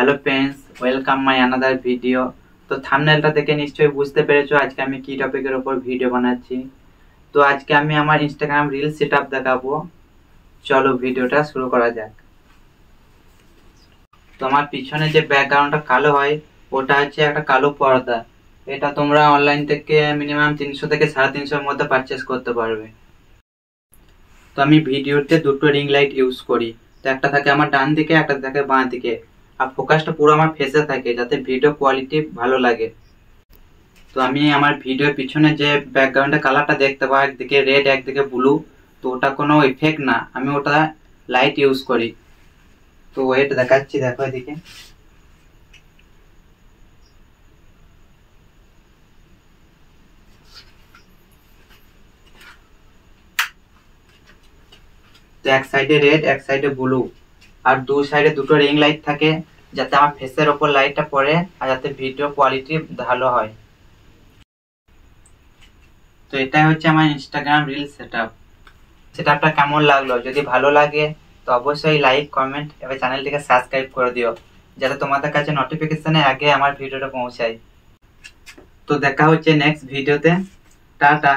Hello friends, welcome my another video. তো থাম্বনেলটা দেখে নিশ্চয়ই বুঝতে পেরেছো আজকে আমি কি টপিকের উপর ভিডিও বানাচ্ছি। তো আজকে আমি আমার ইনস্টাগ্রাম রিল সেটআপ দেখাবো। চলো ভিডিওটা শুরু করা যাক। তো আমার পিছনে যে ব্যাকগ্রাউন্ডটা কালো হয় ওটা হচ্ছে একটা কালো পর্দা। এটা তোমরা অনলাইন থেকে মিনিমাম 300 থেকে 350 মধ্যে পারচেস করতে পারবে। তো আমি ভিডিওতে দুটো রিং লাইট ইউজ করি। তো একটা থাকে আমার ডান দিকে, একটা থাকে বাঁ দিকে। আর ফোকাসটা পুরো আমার ফেসে থাকে যাতে ভিডিও কোয়ালিটি ভালো লাগে। তো আমি আমার ভিডিওর পিছনে যে ব্যাকগ্রাউন্ডের কালারটা দেখতে পাই, একদিকে রেড একদিকে ব্লু, তো ওটা কোনো ইফেক্ট না, আমি ওটা লাইট ইউজ করি। তো ওয়েট দেখাচ্ছি, দেখো এদিকে। তো এক সাইডে রেড এক সাইডে ব্লু, আর দু সাইডে দুটো রিং লাইট থাকে যাতে আমার ফেসের ওপর লাইটটা পড়ে আর যাতে ভিডিও কোয়ালিটি ভালো হয়। তো এটাই হচ্ছে আমার ইনস্টাগ্রাম রিল সেটআপটা কেমন লাগলো? যদি ভালো লাগে তো অবশ্যই লাইক, কমেন্ট এবং চ্যানেলটিকে সাবস্ক্রাইব করে দিও যাতে তোমাদের কাছে নোটিফিকেশনে আগে আমার ভিডিওটা পৌঁছায়। তো দেখা হচ্ছে নেক্সট ভিডিওতে। টাটা।